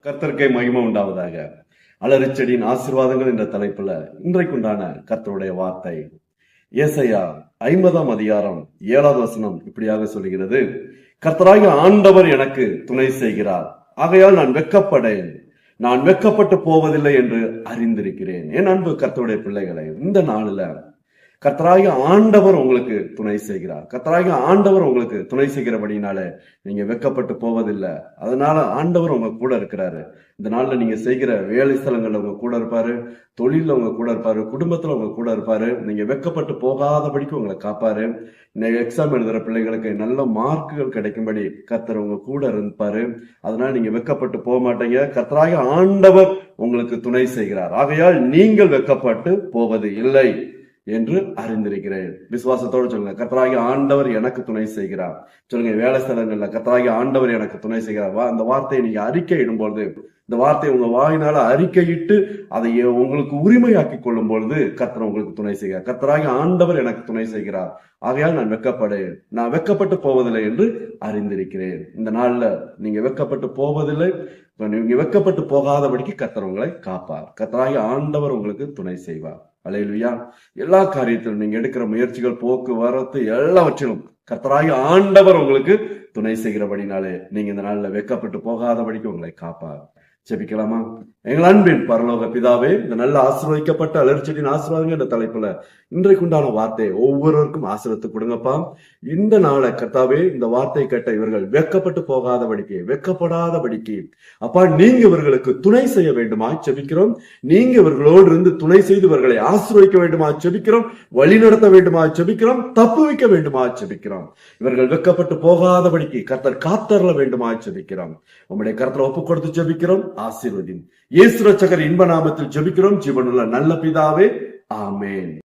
கர்த்தருக்கே மகிமை உண்டாவதாக. அலரிச்செடியின் ஆசீர்வாதங்கள் என்ற தலைப்புல இன்றைக்குண்டான கர்த்தருடைய வார்த்தை ஏசாயா 50ஆம் அதிகாரம் 7வது வசனம் இப்படியாக சொல்கிறது, கர்த்தராகிய ஆண்டவர் எனக்கு துணை செய்கிறார், ஆகையால் நான் வெட்கப்படேன், நான் வெட்கப்பட்டு போவதில்லை என்று அறிந்திருக்கிறேன். என் அன்பு கர்த்தருடைய பிள்ளைகளை, இந்த நாளில கர்த்தராகிய ஆண்டவர் உங்களுக்கு துணை செய்கிறார். கர்த்தராகிய ஆண்டவர் உங்களுக்கு துணை செய்கிறபடினால நீங்க வெட்கப்பட்டு போவதில்லை. அதனால ஆண்டவர் உங்க கூட இருக்கிறாரு. இந்த நாள்ல நீங்க செய்கிற வேலை ஸ்தலங்கள்ல உங்க கூட இருப்பாரு, தொழில உங்க கூட இருப்பாரு, குடும்பத்துல உங்க கூட இருப்பாரு. நீங்க வெட்கப்பட்டு போகாதபடிக்கு உங்களை காப்பாரு. எக்ஸாம் எழுதுற பிள்ளைகளுக்கு நல்ல மார்க்குகள் கிடைக்கும்படி கர்த்தர் உங்க கூட இருப்பாரு. அதனால நீங்க வெட்கப்பட்டு போக மாட்டீங்க. கர்த்தராகிய ஆண்டவர் உங்களுக்கு துணை செய்கிறார், ஆகையால் நீங்கள் வெட்கப்பட்டு போவது இல்லை என்று அறிந்திருக்கிறேன். விசுவாசத்தோடு சொல்லுங்க, கர்த்தராகிய ஆண்டவர் எனக்கு துணை செய்கிறார். சொல்லுங்க, வேலை ஸ்தலங்கள்ல கர்த்தராகிய ஆண்டவர் எனக்கு துணை செய்கிறார். அந்த வார்த்தையை நீங்க அறிக்கை இடும்பொழுது, இந்த வார்த்தையை உங்க வாயினால அறிக்கையிட்டு அதை உங்களுக்கு உரிமையாக்கி கொள்ளும் பொழுது கர்த்தர் உங்களுக்கு துணை செய்கிறார். கர்த்தராகிய ஆண்டவர் எனக்கு துணை செய்கிறார், ஆகையால் நான் வெட்கப்பட்டு போவதில்லை என்று அறிந்திருக்கிறேன். இந்த நாள்ல நீங்க வெட்கப்பட்டு போவதில்லை, நீங்க வெட்கப்பட்டு போகாதபடிக்கு கர்த்தர் உங்களை காப்பார். கர்த்தராகிய ஆண்டவர் உங்களுக்கு துணை செய்வார். அல்லேலூயா. எல்லா காரியத்திலும் நீங்க எடுக்கிற முயற்சிகள், போக்குவரத்து, எல்லாவற்றிலும் கர்த்தராகிய ஆண்டவர் உங்களுக்கு துணை செய்கிறபடினாலே நீங்க இந்த நாள்ல வெட்கப்பட்டு போகாதபடிக்கு உங்களை காப்பார். ஜெபிக்கலாமா? எங்கள் அன்பின் பரலோக பிதாவே, இந்த நல்ல ஆசீர்வதிக்கப்பட்ட அலர்ச்செடியின் ஆசீர்வாதங்கள் என்ற தலைப்புல இன்றைக்குண்டான வார்த்தை ஒவ்வொருவருக்கும் ஆசீர்வத்து கொடுங்கப்பா. இந்த நாளை கர்த்தாவே, இந்த வார்த்தை கேட்ட இவர்கள் வெட்கப்பட்டு போகாதபடிக்கு, வெட்கப்படாதபடிக்கு அப்பா நீங்க இவர்களுக்கு துணை செய்ய வேண்டுமா ஜெபிக்கிறோம். நீங்க இவர்களோடு இருந்து துணை செய்து இவர்களை ஆசீர்வதிக்க வேண்டுமா ஜெபிக்கிறோம். வழி நடத்த வேண்டுமா ஜெபிக்கிறோம். தப்புவிக்க வேண்டுமா ஜெபிக்கிறோம். இவர்கள் வெட்கப்பட்டு போகாதபடிக்கு கர்த்தர் காத்தரல வேண்டுமா ஜெபிக்கிறோம். உம்முடைய கர்த்தரை ஒப்பு கொடுத்து ஜெபிக்கிறோம். ஆசீர்வதி. இயேசு ரட்சகர் இன்ப நாமத்தில் ஜெபிக்கிறோம் ஜீவனுள்ள நல்ல பிதாவே, ஆமென்.